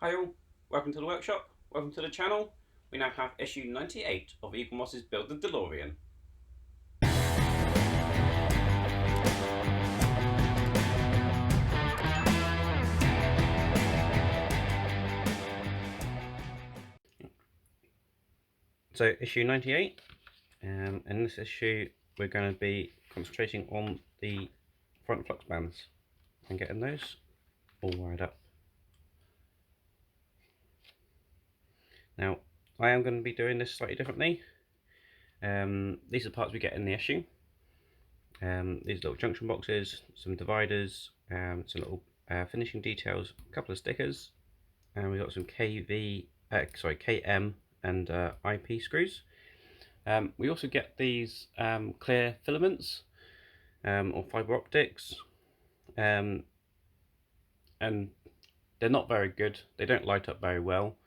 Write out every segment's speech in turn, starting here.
Hi all, welcome to the workshop, welcome to the channel. We now have issue 98 of Eaglemoss's Build the Delorean. So issue 98, in this issue we're going to be concentrating on the front flux bands and getting those all wired up. Now I am going to be doing this slightly differently. These are the parts we get in the issue. These little junction boxes, some dividers, some little finishing details, a couple of stickers, and we've got some KM and IP screws. We also get these clear filaments or fibre optics, and they're not very good. They don't light up very well.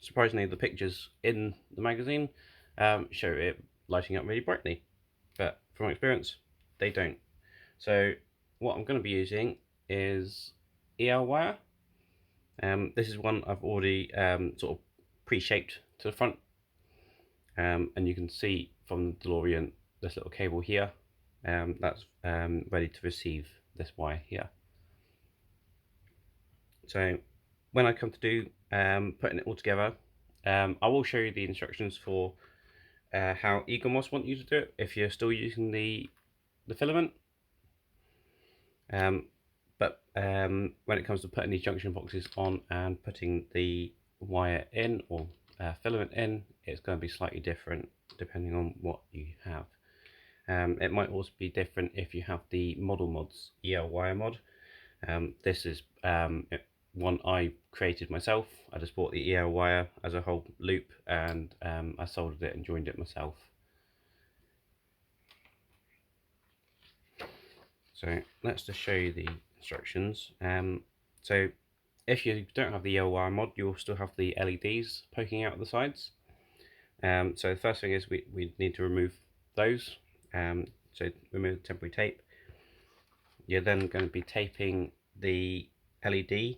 Surprisingly, the pictures in the magazine show it lighting up really brightly, but from experience, they don't. So what I'm going to be using is EL wire. This is one I've already sort of pre-shaped to the front, and you can see from the Delorean this little cable here, that's ready to receive this wire here. So when I come to do putting it all together, I will show you the instructions for how Eaglemoss want you to do it if you're still using the filament. But when it comes to putting these junction boxes on and putting the wire in or filament in, it's going to be slightly different depending on what you have. It might also be different if you have the model mods EL wire mod. This is one I created myself. I just bought the EL wire as a whole loop and I soldered it and joined it myself. So let's just show you the instructions. So if you don't have the EL wire mod, you'll still have the LEDs poking out of the sides. So the first thing is we need to remove those. So remove the temporary tape. You're then going to be taping the LED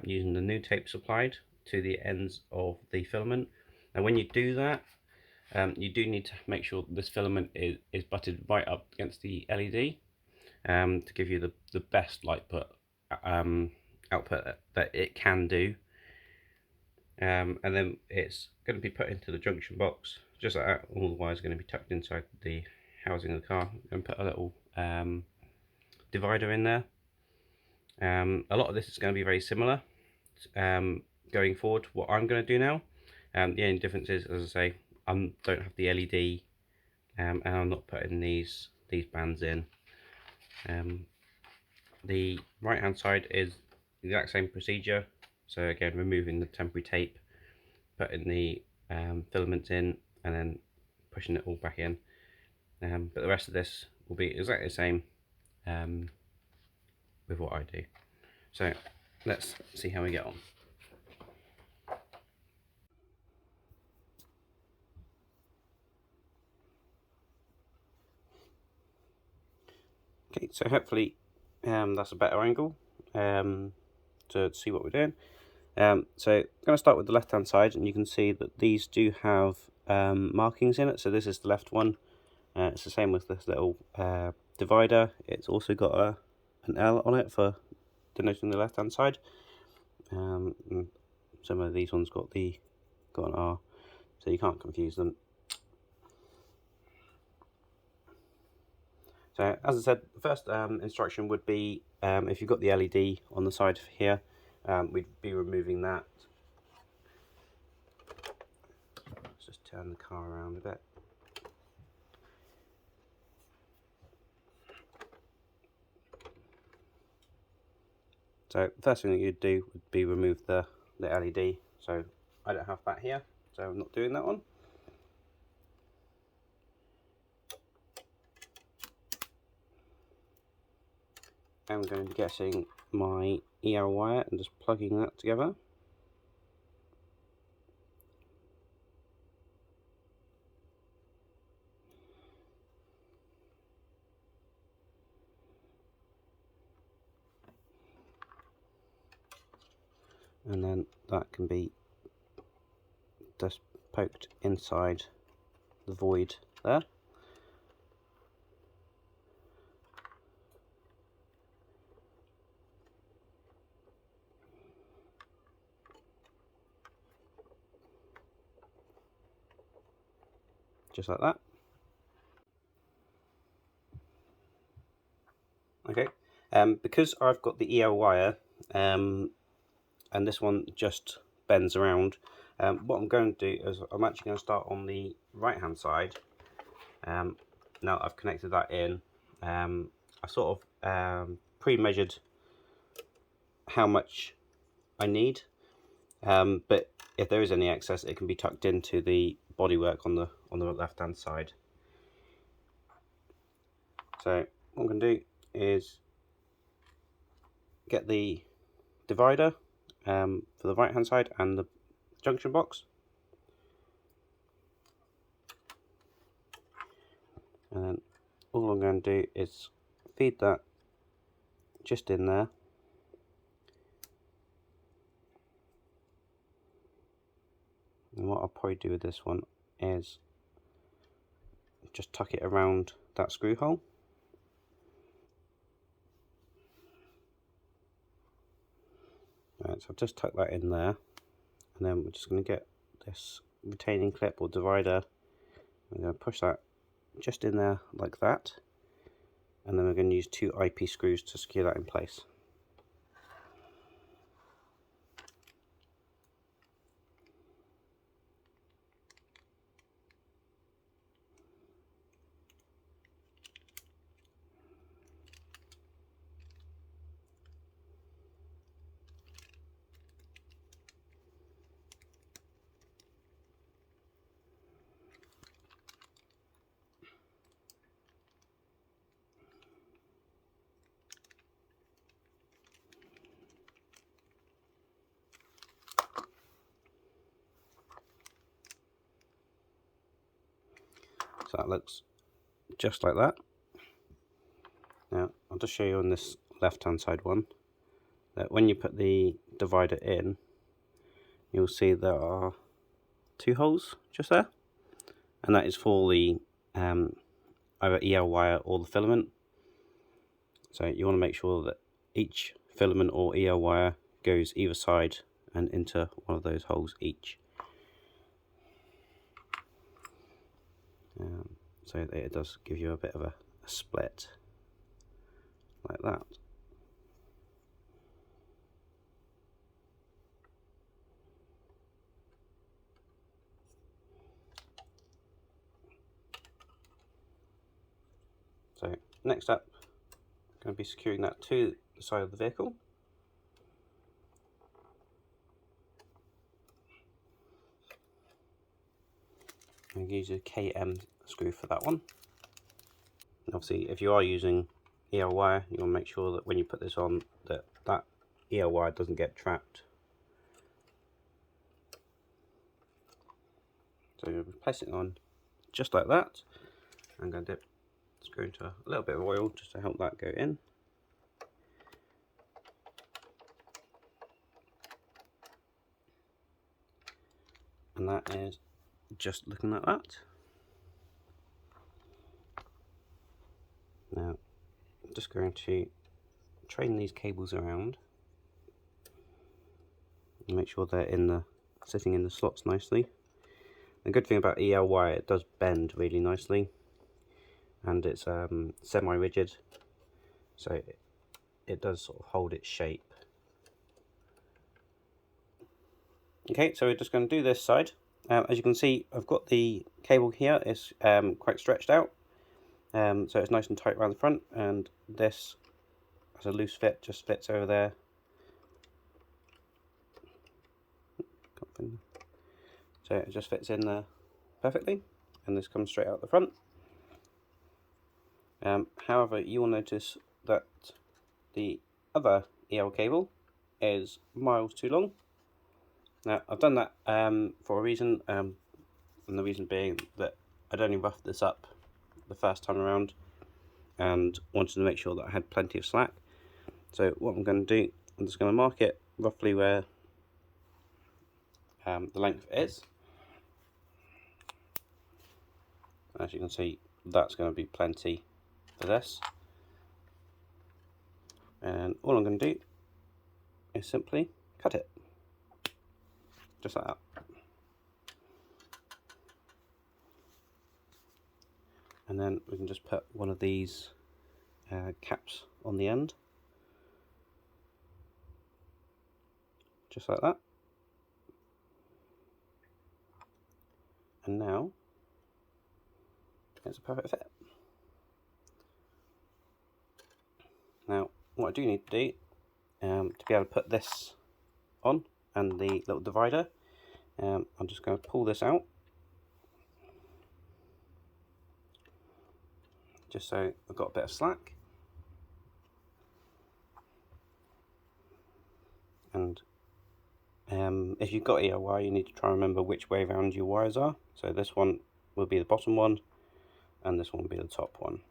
using the new tape supplied to the ends of the filament. And when you do that, you do need to make sure this filament is butted right up against the LED to give you the best light output that it can do. And then it's going to be put into the junction box just like that. All the wires are going to be tucked inside the housing of the car, and put a little divider in there. A lot of this is going to be very similar going forward to what I'm going to do now. The only difference is, as I say, I don't have the LED, and I'm not putting these bands in. The right hand side is the exact same procedure. So again, removing the temporary tape, putting the filaments in, and then pushing it all back in. But the rest of this will be exactly the same with what I do. So let's see how we get on. Okay, so hopefully that's a better angle to see what we're doing. So I'm going to start with the left hand side, and you can see that these do have markings in it. So this is the left one. It's the same with this little divider. It's also got an L on it for denoting the left hand side. And some of these ones got an R, so you can't confuse them. So as I said, the first instruction would be if you've got the LED on the side here, we'd be removing that. Let's just turn the car around a bit. So the first thing that you'd do would be remove the LED. So I don't have that here, so I'm not doing that one. I'm going to be getting my EL wire and just plugging that together. and then that can be just poked inside the void there. Just like that. Okay, because I've got the EL wire, and this one just bends around, what I'm going to do is I'm actually going to start on the right hand side. Now I've connected that in, I sort of pre-measured how much I need, but if there is any excess, it can be tucked into the bodywork on the left hand side. So what I'm going to do is get the divider for the right hand side and the junction box, and then all I'm going to do is feed that just in there. And what I'll probably do with this one is just tuck it around that screw hole. Right, so I've just tucked that in there, and then we're just going to get this retaining clip or divider. I'm going to push that just in there like that, and then we're going to use 2 IP screws to secure that in place. So that looks just like that. Now I'll just show you on this left hand side one that when you put the divider in, you'll see there are 2 holes just there, and that is for the either EL wire or the filament. So you want to make sure that each filament or EL wire goes either side and into one of those holes each. So it does give you a bit of a split like that. So next up, I'm going to be securing that to the side of the vehicle. I'm going to use a KM screw for that one. And obviously, if you are using EL wire, you want to make sure that when you put this on, that EL wire doesn't get trapped. So you'll place it on just like that. I'm going to dip the screw into a little bit of oil just to help that go in. And that is just looking like that. Now I'm just going to train these cables around and make sure they're sitting in the slots nicely. The good thing about EL wire, it does bend really nicely, and it's semi-rigid, so it does sort of hold its shape. Okay, so we're just going to do this side. As you can see, I've got the cable here, it's quite stretched out, so it's nice and tight around the front, and this as a loose fit just fits over there. So it just fits in there perfectly, and this comes straight out the front. However, you will notice that the other EL cable is miles too long. Now I've done that for a reason, and the reason being that I'd only roughed this up the first time around and wanted to make sure that I had plenty of slack. So what I'm going to do, I'm just going to mark it roughly where the length is. As you can see, that's going to be plenty for this. And all I'm going to do is simply cut it, just like that. And then we can just put one of these caps on the end, just like that. And now it's a perfect fit. Now what I do need to do to be able to put this on and the little divider, I'm just going to pull this out just so I've got a bit of slack. And if you've got EOI, you need to try and remember which way around your wires are. So this one will be the bottom one, and this one will be the top one.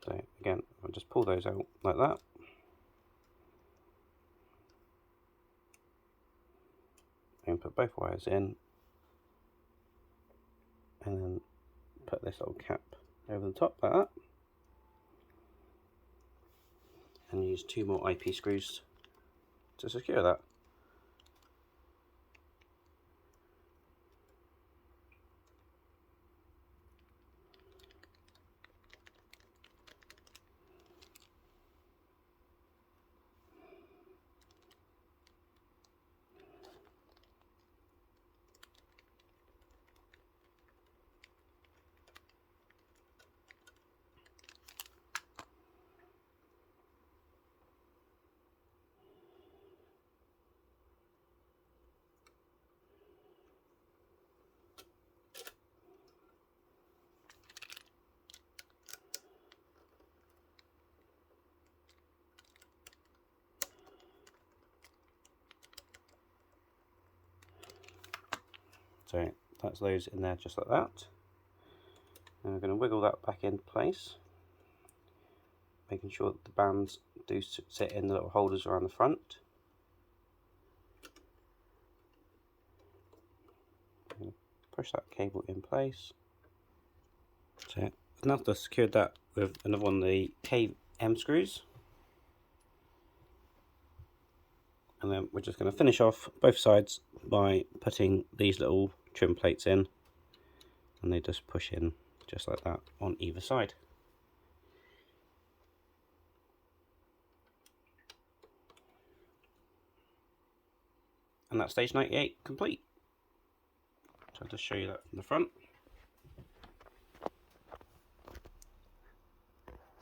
So again, I'll just pull those out like that. And put both wires in, and then put this little cap over the top like that. And use 2 more IP screws to secure that. So that's those in there just like that. And we're going to wiggle that back in place, making sure that the bands do sit in the little holders around the front. Push that cable in place. So now I've secured that with another one of the KM screws. And then we're just going to finish off both sides by putting these little trim plates in, and they just push in just like that on either side. And that's stage 98 complete. So I'll just show you that from the front.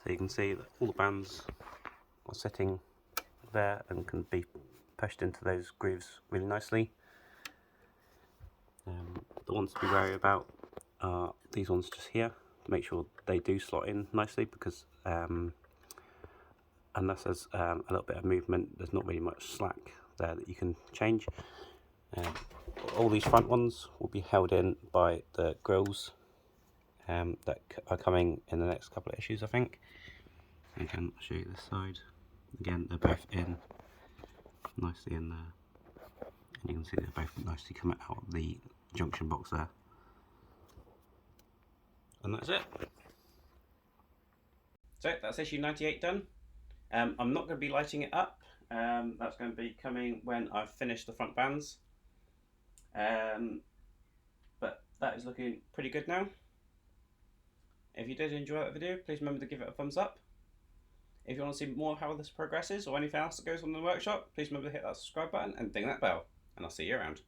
So you can see that all the bands are sitting there and can be pushed into those grooves really nicely. The ones to be wary about are these ones just here, to make sure they do slot in nicely, because unless there's a little bit of movement, there's not really much slack there that you can change. All these front ones will be held in by the grills that are coming in the next couple of issues, I think. Again, I'll show you this side. Again, they're both in nicely in there, and you can see they're both nicely coming out of the junction box there. And that's it. So that's issue 98 done. I'm not going to be lighting it up. That's going to be coming when I've finished the front bands. But that is looking pretty good now. If you did enjoy that video, please remember to give it a thumbs up. If you want to see more of how this progresses or anything else that goes on in the workshop, please remember to hit that subscribe button and ding that bell. And I'll see you around.